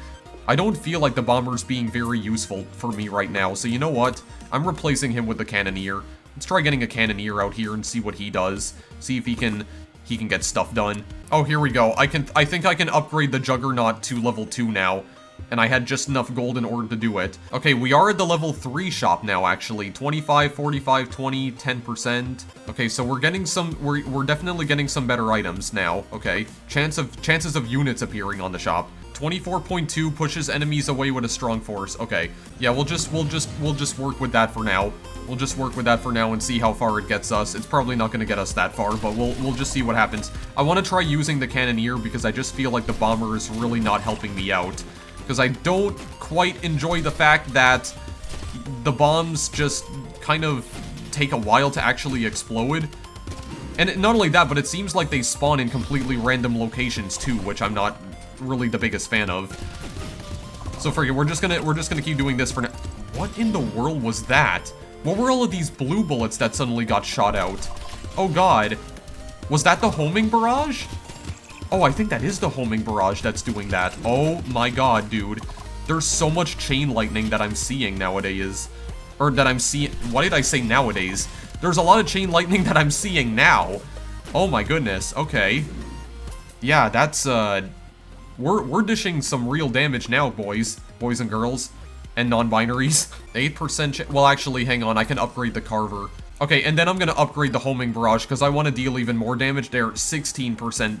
I don't feel like the bomber's being very useful for me right now, so you know what? I'm replacing him with the cannoneer. Let's try getting a cannoneer out here and see what he does. See if he can get stuff done. Oh, here we go. I think I can upgrade the Juggernaut to level 2 now. And I had just enough gold in order to do it. Okay, we are at the level 3 shop now, actually. 25, 45, 20, 10%. Okay, so we're getting some, we're definitely getting some better items now. Okay, chances of units appearing on the shop. 24.2 pushes enemies away with a strong force. Okay, yeah, we'll just work with that for now. We'll just work with that for now and see how far it gets us. It's probably not going to get us that far, but we'll just see what happens. I want to try using the cannoneer because I just feel like the bomber is really not helping me out. Because I don't quite enjoy the fact that the bombs just kind of take a while to actually explode. And not only that, but it seems like they spawn in completely random locations too, which I'm not really the biggest fan of. So forget, we're just gonna keep doing this for now. What in the world was that? What were all of these blue bullets that suddenly got shot out? Oh god. Was that the homing barrage? Oh, I think that is the homing barrage that's doing that. Oh my god, dude. There's so much chain lightning that I'm seeing nowadays. Or that I'm seeing... Why did I say nowadays? There's a lot of chain lightning that I'm seeing now. Oh my goodness, okay. Yeah, that's, We're dishing some real damage now, boys. Boys and girls. And non-binaries. 8% well, actually, hang on. I can upgrade the Carver. Okay, and then I'm gonna upgrade the homing barrage, because I want to deal even more damage there. 16%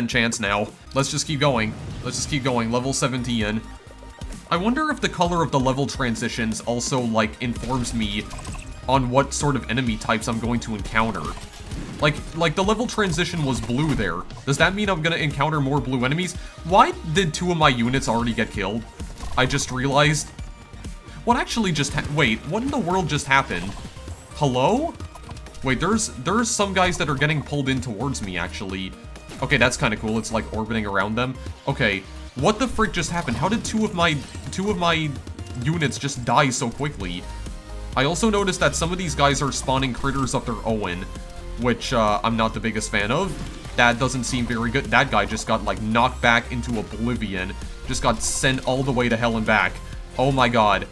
chance now. Let's just keep going. Let's just keep going. Level 17. I wonder if the color of the level transitions also, like, informs me on what sort of enemy types I'm going to encounter. Like the level transition was blue there. Does that mean I'm gonna encounter more blue enemies? Why did 2 of my units already get killed? I just realized. What actually just wait, what in the world just happened? Hello? Wait, there's some guys that are getting pulled in towards me, actually. Okay, that's kind of cool. It's like orbiting around them. Okay, what the frick just happened? How did two of my units just die so quickly? I also noticed that some of these guys are spawning critters of their own, which I'm not the biggest fan of. That doesn't seem very good. That guy just got, like, knocked back into oblivion. Just got sent all the way to hell and back. Oh my god.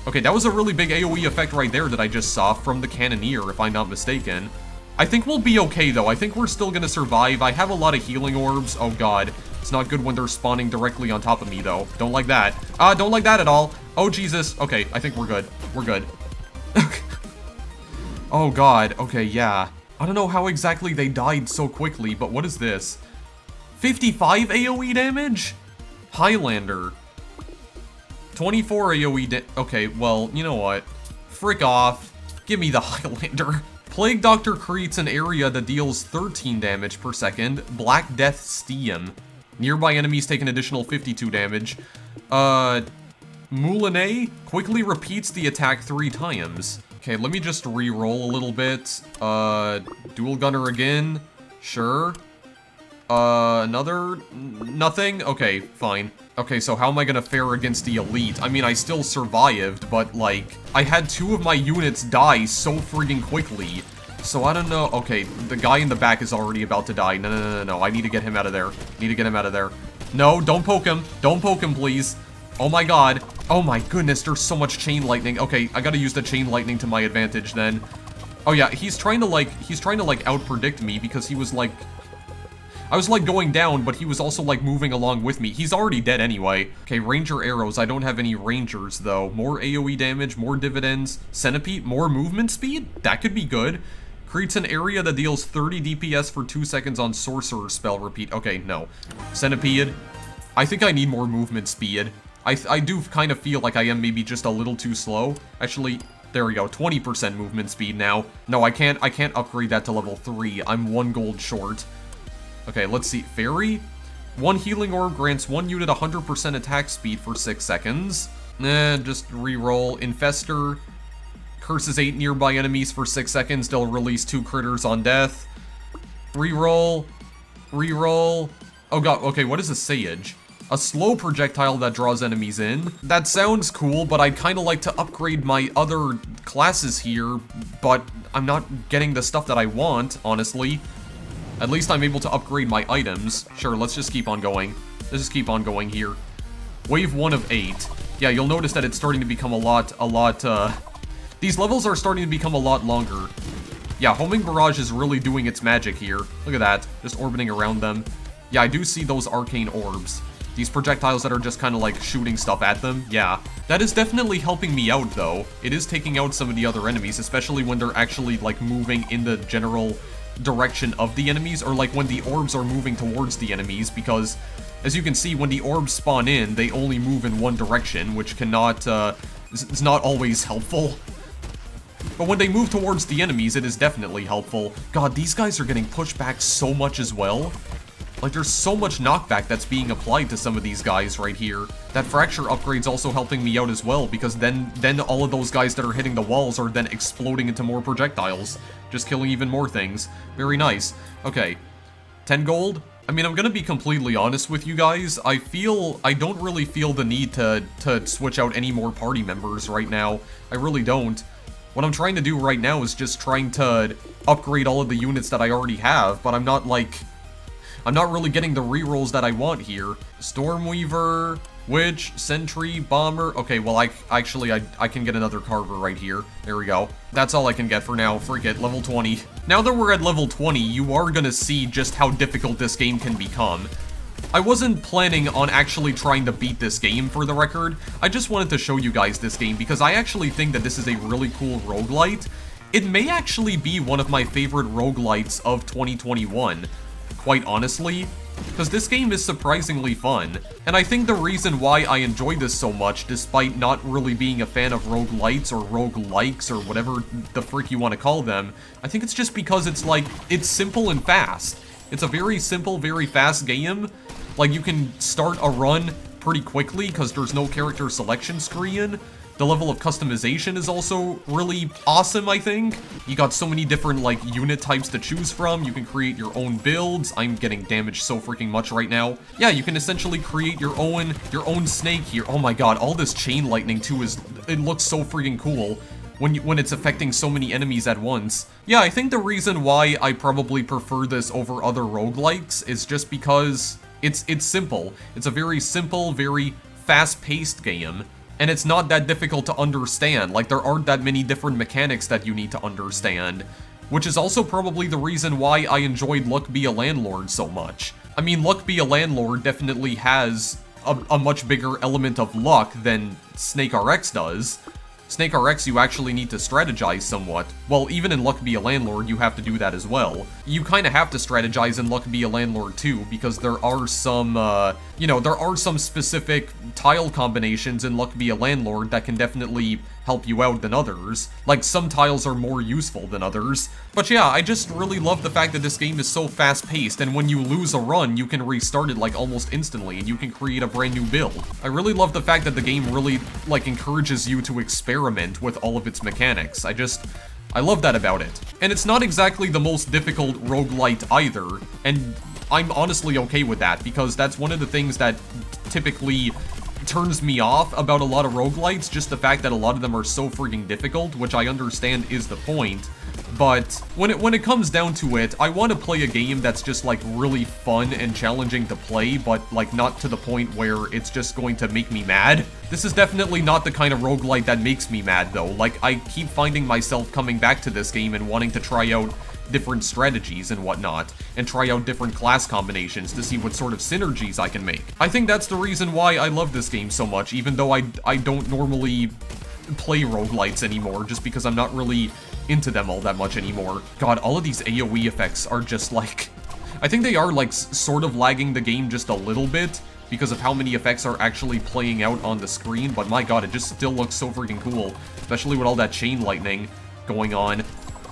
Okay, that was a really big AoE effect right there that I just saw from the cannoneer, if I'm not mistaken. I think we'll be okay, though. I think we're still gonna survive. I have a lot of healing orbs. Oh god. It's not good when they're spawning directly on top of me, though. Don't like that. Don't like that at all. Oh, Jesus. Okay, I think we're good. We're good. Oh god, okay, yeah. I don't know how exactly they died so quickly, but what is this? 55 AoE damage? Highlander. 24 AoE okay, well, you know what? Frick off. Give me the Highlander. Plague Doctor creates an area that deals 13 damage per second. Black Death Steam. Nearby enemies take an additional 52 damage. Moulinet quickly repeats the attack 3 times. Okay, let me just re-roll a little bit. Dual Gunner again. Sure. Another... nothing? Okay, fine. Okay, so how am I gonna fare against the elite? I mean, I still survived, but, like, I had 2 of my units die so friggin' quickly. So I don't know. Okay, the guy in the back is already about to die. No. I need to get him out of there. Need to get him out of there. No, don't poke him. Don't poke him, please. Oh my god. Oh my goodness, there's so much chain lightning. Okay, I gotta use the chain lightning to my advantage then. Oh yeah, he's trying to out-predict me because he was like... I was like going down, but he was also like moving along with me. He's already dead anyway. Okay, Ranger arrows. I don't have any Rangers though. More AoE damage, more dividends. Centipede, more movement speed? That could be good. Creates an area that deals 30 DPS for 2 seconds on Sorcerer spell repeat. Okay, no. Centipede. I think I need more movement speed. I do kind of feel like I am maybe just a little too slow. Actually, there we go. 20% movement speed now. No, I can't upgrade that to level 3. I'm 1 gold short. Okay, let's see. Fairy? 1 healing orb grants 1 unit 100% attack speed for 6 seconds. Just re-roll. Infester curses 8 nearby enemies for 6 seconds. They'll release 2 critters on death. Re-roll. Re-roll. Oh god, okay, what is a Sage? A slow projectile that draws enemies in. That sounds cool, but I'd kind of like to upgrade my other classes here, but I'm not getting the stuff that I want, honestly. At least I'm able to upgrade my items. Sure, let's just keep on going. Let's just keep on going here. Wave 1 of 8. Yeah, you'll notice that it's starting to become these levels are starting to become a lot longer. Yeah, Homing Barrage is really doing its magic here. Look at that, just orbiting around them. Yeah, I do see those arcane orbs. These projectiles that are just kind of like shooting stuff at them. Yeah, that is definitely helping me out though. It is taking out some of the other enemies, especially when they're actually like moving in the general direction of the enemies, or like when the orbs are moving towards the enemies, because as you can see, when the orbs spawn in, they only move in one direction, which cannot, is not always helpful. But when they move towards the enemies, it is definitely helpful. God, these guys are getting pushed back so much as well. Like, there's so much knockback that's being applied to some of these guys right here. That Fracture upgrade's also helping me out as well, because then all of those guys that are hitting the walls are then exploding into more projectiles, just killing even more things. Very nice. Okay, 10 gold? I mean, I'm gonna be completely honest with you guys. I don't really feel the need to switch out any more party members right now. I really don't. What I'm trying to do right now is just trying to upgrade all of the units that I already have, but I'm not really getting the rerolls that I want here. Stormweaver, Witch, Sentry, Bomber. Okay, well, I can get another Carver right here. There we go. That's all I can get for now. Freak it, level 20. Now that we're at level 20, you are gonna see just how difficult this game can become. I wasn't planning on actually trying to beat this game, for the record. I just wanted to show you guys this game because I actually think that this is a really cool roguelite. It may actually be one of my favorite roguelites of 2021. Quite honestly, because this game is surprisingly fun, and I think the reason why I enjoy this so much, despite not really being a fan of roguelites or roguelikes or whatever the frick you want to call them, I think it's just because it's simple and fast. It's a very simple, very fast game. Like, you can start a run pretty quickly because there's no character selection screen. The level of customization is also really awesome, I think. You got so many different, like, unit types to choose from. You can create your own builds. I'm getting damaged so freaking much right now. Yeah, you can essentially create your own snake here. Oh my god, all this chain lightning, too, it looks so freaking cool when it's affecting so many enemies at once. Yeah, I think the reason why I probably prefer this over other roguelikes is just because it's simple. It's a very simple, very fast-paced game. And it's not that difficult to understand. Like, there aren't that many different mechanics that you need to understand. Which is also probably the reason why I enjoyed Luck Be a Landlord so much. I mean, Luck Be a Landlord definitely has a much bigger element of luck than SNKRX does. SNKRX, you actually need to strategize somewhat. Well, even in Luck Be a Landlord, you have to do that as well. You kind of have to strategize in Luck Be a Landlord too, because there are some, you know, there are some specific tile combinations in Luck Be a Landlord that can definitely help you out than others. Like, some tiles are more useful than others. But yeah, I just really love the fact that this game is so fast-paced, and when you lose a run, you can restart it, like, almost instantly, and you can create a brand new build. I really love the fact that the game really, like, encourages you to experiment with all of its mechanics. I love that about it. And it's not exactly the most difficult roguelite either, and I'm honestly okay with that, because that's one of the things that typically turns me off about a lot of roguelites, just the fact that a lot of them are so freaking difficult, which I understand is the point. But when it comes down to it, I want to play a game that's just like really fun and challenging to play, but like not to the point where it's just going to make me mad. This is definitely not the kind of roguelite that makes me mad though. Like, I keep finding myself coming back to this game and wanting to try out different strategies and whatnot, and try out different class combinations to see what sort of synergies I can make. I think that's the reason why I love this game so much, even though I don't normally play roguelites anymore, just because I'm not really into them all that much anymore. God, all of these AoE effects are just like... I think they are like sort of lagging the game just a little bit, because of how many effects are actually playing out on the screen, but my god, it just still looks so freaking cool, especially with all that chain lightning going on.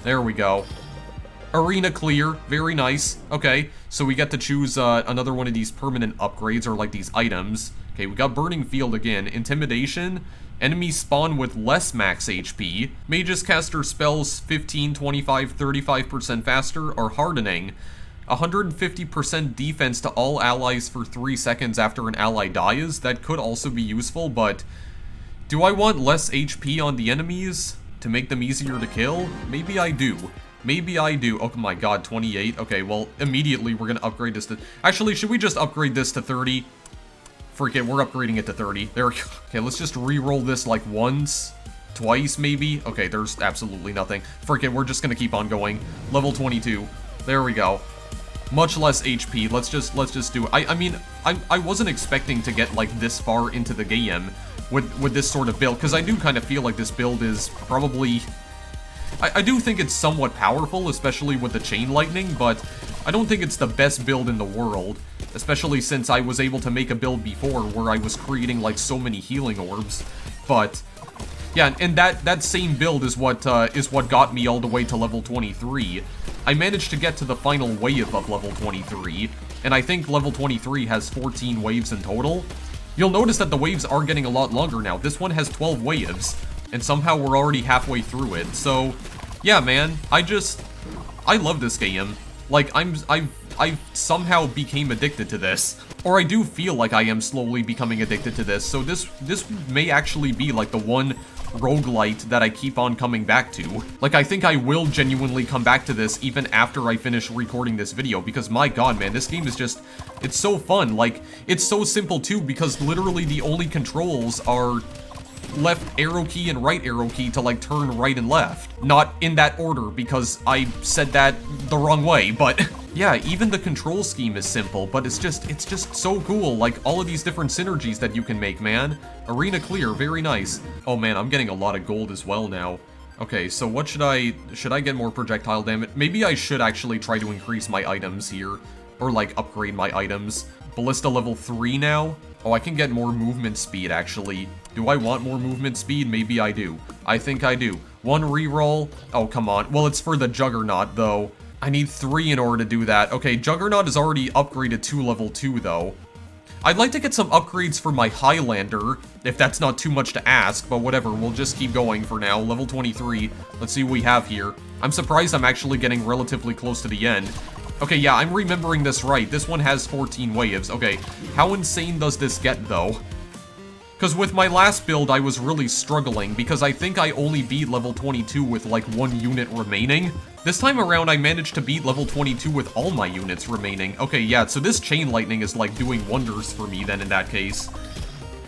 There we go. Arena clear, very nice. Okay, so we get to choose another one of these permanent upgrades, or like these items. Okay, we got Burning Field again. Intimidation. Enemies spawn with less max HP. Mages cast their spells 15, 25, 35% faster, or Hardening. 150% defense to all allies for 3 seconds after an ally dies. That could also be useful, but do I want less HP on the enemies to make them easier to kill? Maybe I do. Maybe I do. Oh my god, 28. Okay, well, immediately we're gonna upgrade this to... Actually, should we just upgrade this to 30? Freak it, we're upgrading it to 30. There we go. Okay, let's just re-roll this like once, twice maybe. Okay, there's absolutely nothing. Freak it, we're just gonna keep on going. Level 22. There we go. Much less HP. Let's just do it. I mean, I wasn't expecting to get like this far into the game with this sort of build, because I do kind of feel like this build is probably... I do think it's somewhat powerful, especially with the chain lightning, but I don't think it's the best build in the world, especially since I was able to make a build before where I was creating like so many healing orbs. But yeah, and that same build is what got me all the way to level 23. I managed to get to the final wave of level 23, and I think level 23 has 14 waves in total. You'll notice that the waves are getting a lot longer now. This one has 12 waves. And somehow we're already halfway through it, so yeah, man, I love this game. Like, I somehow became addicted to this. Or I do feel like I am slowly becoming addicted to this, so this may actually be like the one roguelite that I keep on coming back to. Like, I think I will genuinely come back to this even after I finish recording this video, because my god, man, this game is just, it's so fun. Like, it's so simple too, because literally the only controls are left arrow key and right arrow key to like turn right and left. Not in that order, because I said that the wrong way, but yeah, even the control scheme is simple, but it's just so cool. Like, all of these different synergies that you can make, man. Arena clear, very nice. Oh man, I'm getting a lot of gold as well now. Okay, so what should I get more projectile damage? Maybe I should actually try to increase my items here, or like upgrade my items. Ballista level 3 now? Oh, I can get more movement speed, actually. Do I want more movement speed? Maybe I do. I think I do. 1 reroll. Oh, come on. Well, it's for the Juggernaut, though. I need 3 in order to do that. Okay, Juggernaut is already upgraded to level 2, though. I'd like to get some upgrades for my Highlander, if that's not too much to ask, but whatever, we'll just keep going for now. Level 23. Let's see what we have here. I'm surprised I'm actually getting relatively close to the end. Okay, yeah, I'm remembering this right. This one has 14 waves. Okay, how insane does this get, though? Because with my last build, I was really struggling, because I think I only beat level 22 with, like, 1 unit remaining. This time around, I managed to beat level 22 with all my units remaining. Okay, yeah, so this chain lightning is, like, doing wonders for me, then, in that case.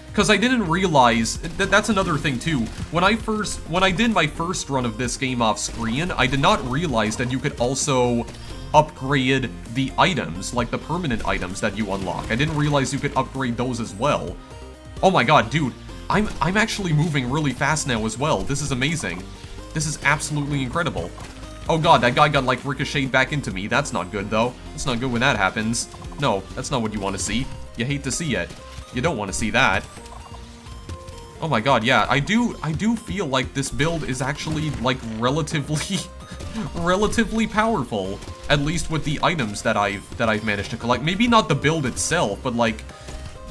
Because I didn't realize, that's another thing, too. When I did my first run of this game off screen, I did not realize that you could also upgrade the items, like the permanent items that you unlock. I didn't realize you could upgrade those as well. Oh my god, dude. I'm actually moving really fast now as well. This is amazing. This is absolutely incredible. Oh god, that guy got like ricocheted back into me. That's not good though. That's not good when that happens. No, that's not what you want to see. You hate to see it. You don't want to see that. Oh my god, yeah, I do feel like this build is actually like relatively relatively powerful, at least with the items that I've managed to collect. Maybe not the build itself, but like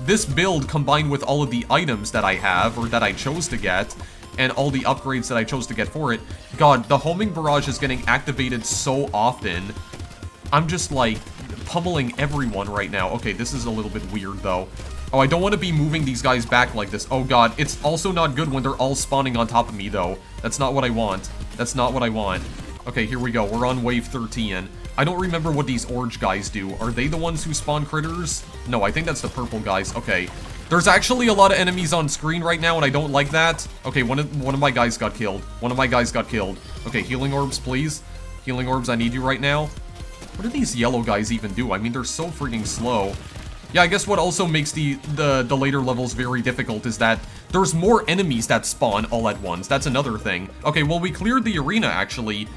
this build combined with all of the items that I have or that I chose to get and all the upgrades that I chose to get for it. God, the homing barrage is getting activated so often. I'm just like pummeling everyone right now. Okay, this is a little bit weird though. Oh, I don't want to be moving these guys back like this. Oh god, it's also not good when they're all spawning on top of me though. That's not what I want. That's not what I want. Okay, here we go. We're on wave 13. I don't remember what these orange guys do. Are they the ones who spawn critters? No, I think that's the purple guys. Okay. There's actually a lot of enemies on screen right now, and I don't like that. Okay, one of my guys got killed. One of my guys got killed. Okay, healing orbs, please. Healing orbs, I need you right now. What do these yellow guys even do? I mean, they're so freaking slow. Yeah, I guess what also makes the later levels very difficult is that there's more enemies that spawn all at once. That's another thing. Okay, well, we cleared the arena, actually.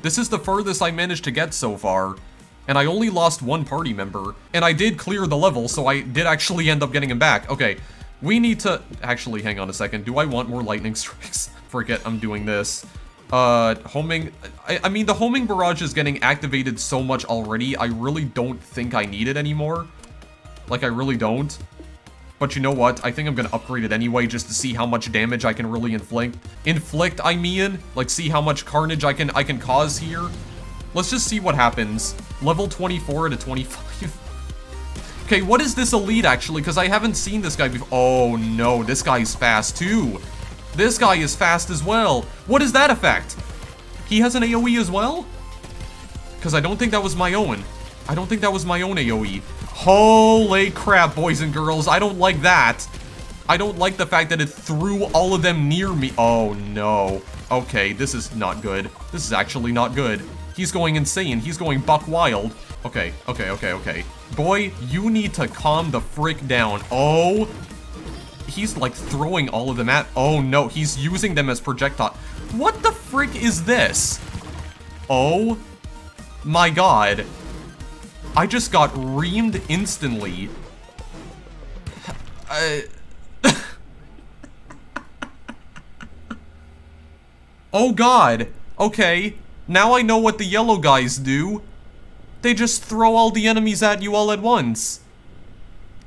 This is the furthest I managed to get so far. And I only lost one party member. And I did clear the level, so I did actually end up getting him back. Okay, we need to... Actually, hang on a second. Do I want more lightning strikes? Forget I'm doing this. Homing... I mean, the homing barrage is getting activated so much already, I really don't think I need it anymore. Like, I really don't. But you know what? I think I'm gonna upgrade it anyway, just to see how much damage I can really inflict. I mean? Like, see how much carnage I can cause here. Let's just see what happens. Level 24 to 25. Okay, what is this elite, actually? Because I haven't seen this guy before. Oh, no. This guy's fast, too. This guy is fast as well. What is that effect? He has an AoE as well? Because I don't think that was my own. I don't think that was my own AoE. Holy crap, boys and girls. I don't like that. I don't like the fact that it threw all of them near me. Oh, no. Okay, this is not good. This is actually not good. He's going insane. He's going buck wild. Okay, okay, okay, okay. Boy, you need to calm the frick down. Oh, he's like throwing all of them at... Oh no, he's using them as projectile. What the frick is this? Oh my god. I just got reamed instantly. Oh god. Okay. Now I know what the yellow guys do. They just throw all the enemies at you all at once.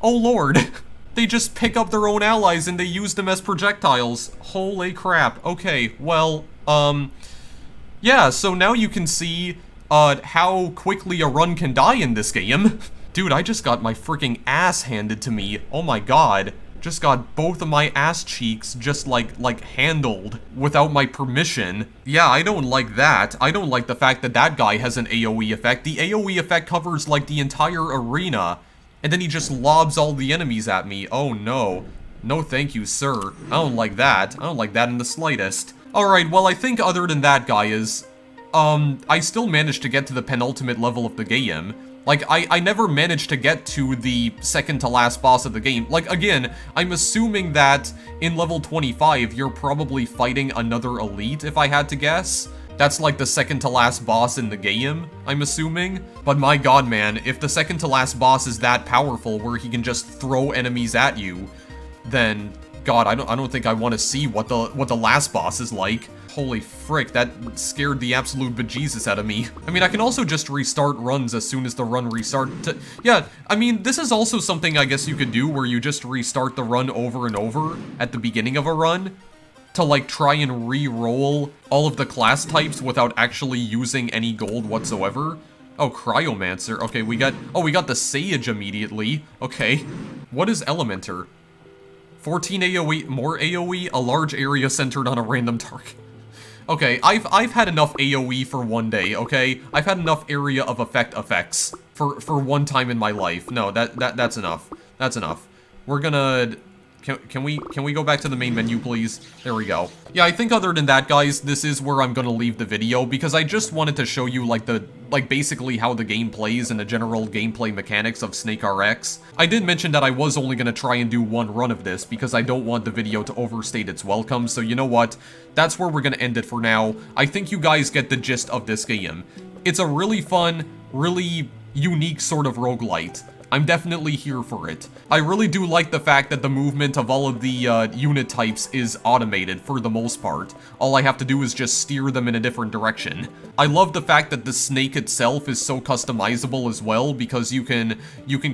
Oh lord. They just pick up their own allies and they use them as projectiles. Holy crap. Okay, well, yeah, so now you can see, how quickly a run can die in this game. Dude, I just got my freaking ass handed to me. Oh my god. Just got both of my ass cheeks just like handled without my permission. Yeah, I don't like that. I don't like the fact that that guy has an AoE effect. The AoE effect covers like the entire arena, and then he just lobs all the enemies at me. Oh no. No thank you, sir. I don't like that. I don't like that in the slightest. Alright, well I think other than that guy is, I still managed to get to the penultimate level of the game. Like, I never managed to get to the second to last boss of the game. Like, again, I'm assuming that in level 25, you're probably fighting another elite, if I had to guess. That's like the second to last boss in the game, I'm assuming. But my god, man, if the second to last boss is that powerful where he can just throw enemies at you, then, god, I don't think I want to see what the last boss is like. Holy frick, that scared the absolute bejesus out of me. I mean, I can also just restart runs as soon as the run yeah, I mean, this is also something I guess you could do where you just restart the run over and over at the beginning of a run to, like, try and re-roll all of the class types without actually using any gold whatsoever. Oh, Chronomancer. Okay, we got the Sage immediately. Okay. What is Elementer? 14 AoE, more AoE, a large area centered on a random target. Okay, I've had enough AoE for one day, okay? I've had enough area of effects for one time in my life. No, that's enough. That's enough. We're gonna can we go back to the main menu, please? There we go. Yeah, I think other than that, guys, this is where I'm gonna leave the video, because I just wanted to show you, like, basically how the game plays and the general gameplay mechanics of SNKRX. I did mention that I was only gonna try and do one run of this, because I don't want the video to overstate its welcome, so you know what? That's where we're gonna end it for now. I think you guys get the gist of this game. It's a really fun, really unique sort of roguelite. I'm definitely here for it. I really do like the fact that the movement of all of the unit types is automated for the most part. All I have to do is just steer them in a different direction. I love the fact that the snake itself is so customizable as well, because you can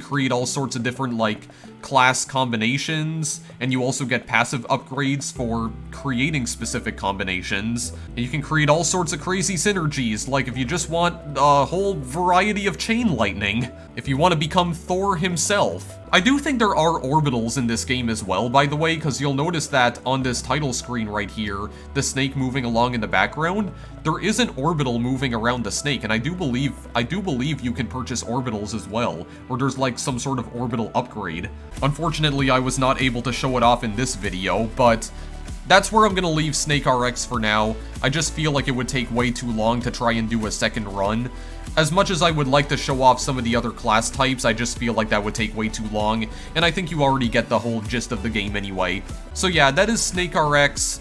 create all sorts of different, like, class combinations, and you also get passive upgrades for creating specific combinations. And you can create all sorts of crazy synergies, like if you just want a whole variety of chain lightning. If you want to become Thor himself. I do think there are orbitals in this game as well, by the way, because you'll notice that on this title screen right here, the snake moving along in the background, there is an orbital moving around the snake, and I do believe you can purchase orbitals as well, or there's like some sort of orbital upgrade. Unfortunately, I was not able to show it off in this video, but that's where I'm gonna leave SNKRX for now. I just feel like it would take way too long to try and do a second run. As much as I would like to show off some of the other class types, I just feel like that would take way too long, and I think you already get the whole gist of the game anyway. So yeah, that is SNKRX,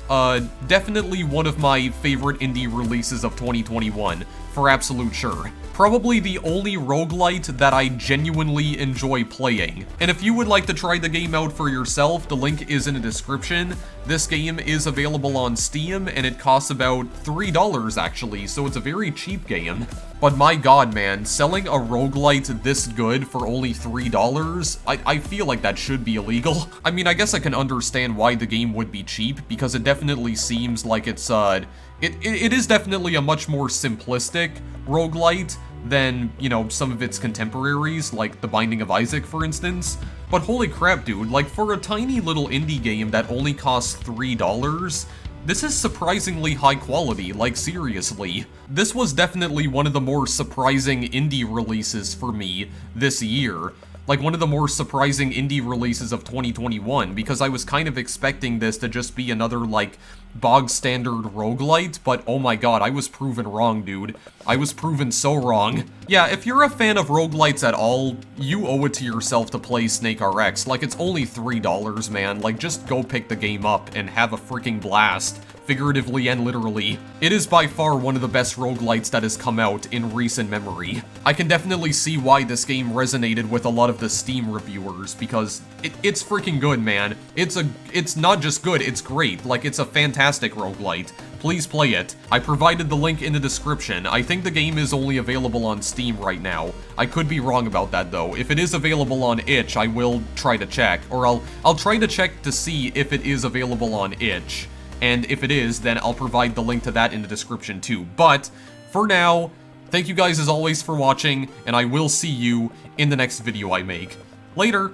definitely one of my favorite indie releases of 2021, for absolute sure. Probably the only roguelite that I genuinely enjoy playing. And if you would like to try the game out for yourself, the link is in the description. This game is available on Steam, and it costs about $3 actually, so it's a very cheap game. But my god, man, selling a roguelite this good for only $3, I feel like that should be illegal. I mean, I guess I can understand why the game would be cheap, because it definitely seems like it's, it is definitely a much more simplistic roguelite than, you know, some of its contemporaries, like The Binding of Isaac, for instance. But holy crap, dude, like, for a tiny little indie game that only costs $3, this is surprisingly high quality, like, seriously. This was definitely one of the more surprising indie releases for me this year. Like, one of the more surprising indie releases of 2021, because I was kind of expecting this to just be another, like, bog-standard roguelite, but oh my god, I was proven wrong, dude. I was proven so wrong. Yeah, if you're a fan of roguelites at all, you owe it to yourself to play SNKRX. Like, it's only $3, man. Like, just go pick the game up and have a freaking blast. Figuratively and literally. It is by far one of the best roguelites that has come out in recent memory. I can definitely see why this game resonated with a lot of the Steam reviewers, because it's freaking good, man. It's not just good, it's great. Like, it's a fantastic roguelite. Please play it. I provided the link in the description. I think the game is only available on Steam right now. I could be wrong about that though. If it is available on itch, I will try to check, or I'll try to check to see if it is available on itch. And if it is, then I'll provide the link to that in the description too. But for now, thank you guys as always for watching, and I will see you in the next video I make. Later!